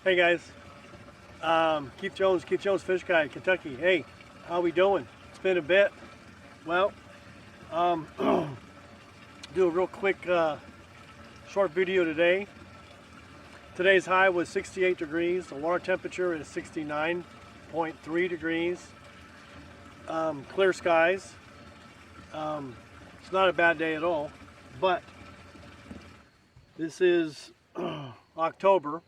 Hey guys, Keith Jones Fish Guy, Kentucky. Hey, how we doing? It's been a bit. Well, do a real quick short video today. Today's high was 68 degrees. The water temperature is 69.3 degrees. Clear skies. It's not a bad day at all, but this is October.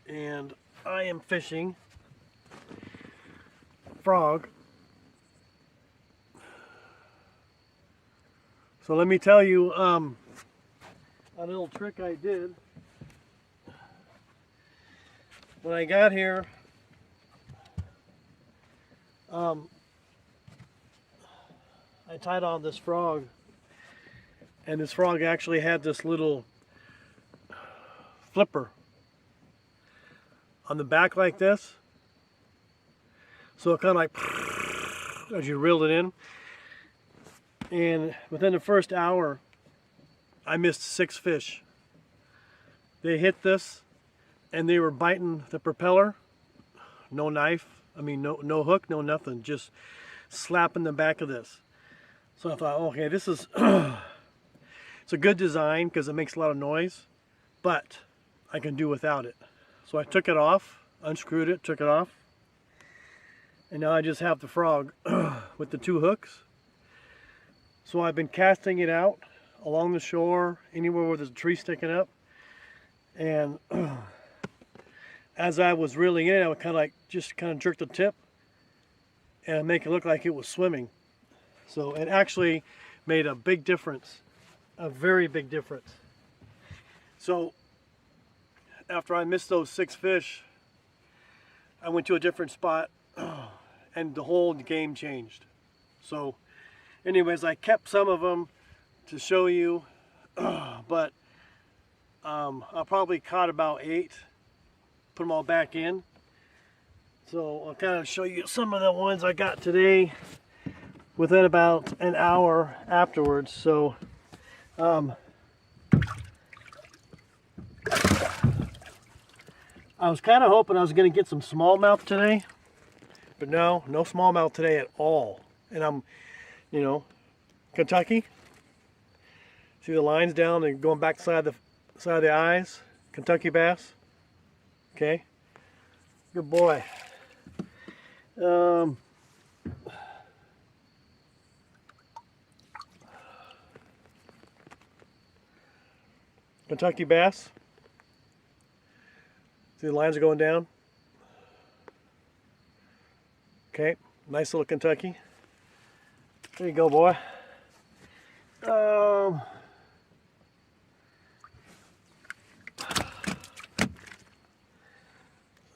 And I am fishing frog. So let me tell you a little trick I did. When I got here, I tied on this frog, and this frog actually had this little flipper on the back like this, so it kind of like as you reeled it in. And within the first hour I missed 6 fish. They hit this and they were biting the propeller. No knife, I mean no hook, no nothing, just slapping the back of this. So I thought, okay, this is it's a good design because it makes a lot of noise, but I can do without it. So I took it off, unscrewed it, took it off, and now I just have the frog with the 2 hooks. So I've been casting it out along the shore, anywhere where there's a tree sticking up, and as I was reeling in, I would kind of jerk the tip and make it look like it was swimming. So it actually made a big difference, a very big difference. So after I missed those 6 fish, I went to a different spot and the whole game changed. So anyways, I kept some of them to show you, but I probably caught about 8, put them all back in. So I'll kind of show you some of the ones I got today within about an hour afterwards. So I was kind of hoping I was going to get some smallmouth today, but no smallmouth today at all. And I'm, Kentucky. See the lines down and going back side of the eyes. Kentucky bass. Okay, good boy. Kentucky bass. See the lines are going down. Okay, nice little Kentucky. There you go, boy.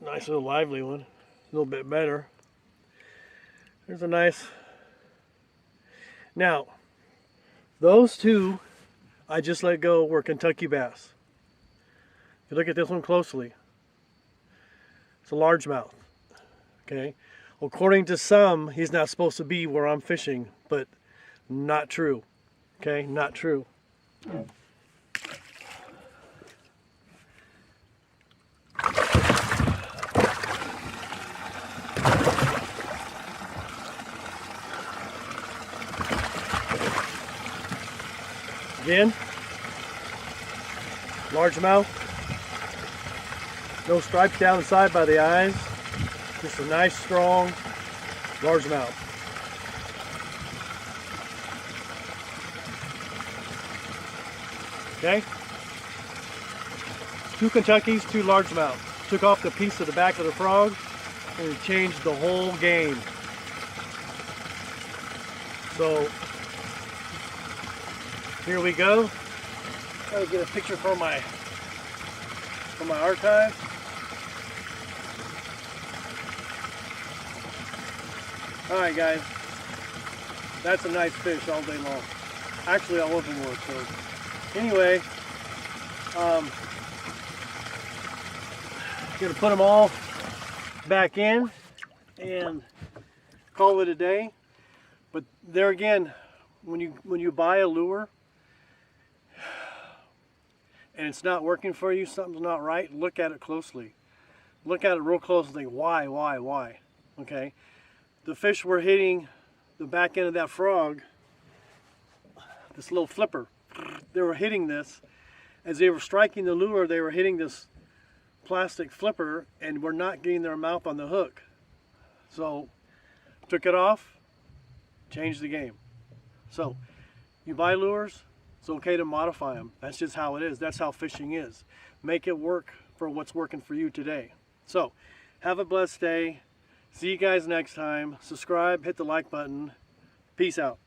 Nice little lively one. A little bit better. There's a nice. Now, those 2 I just let go were Kentucky bass. If you look at this one closely, it's a largemouth. Okay, according to some, he's not supposed to be where I'm fishing, but not true. Okay, not true. Again, largemouth. No stripes down the side by the eyes. Just a nice, strong largemouth. Okay. 2 Kentuckys, 2 largemouth. Took off the piece of the back of the frog and it changed the whole game. So here we go. Try to get a picture for my archive. Alright guys, that's a nice fish all day long. Actually all over the world. So anyway, gonna put them all back in and call it a day. But there again, when you buy a lure, and it's not working for you, something's not right, look at it closely. Look at it real close and think, why? Okay? The fish were hitting the back end of that frog, this little flipper. They were hitting this. As they were striking the lure, they were hitting this plastic flipper and were not getting their mouth on the hook. So, took it off, changed the game. So, you buy lures, it's okay to modify them. That's just how it is. That's how fishing is. Make it work for what's working for you today. So, have a blessed day. See you guys next time. Subscribe, hit the like button. Peace out.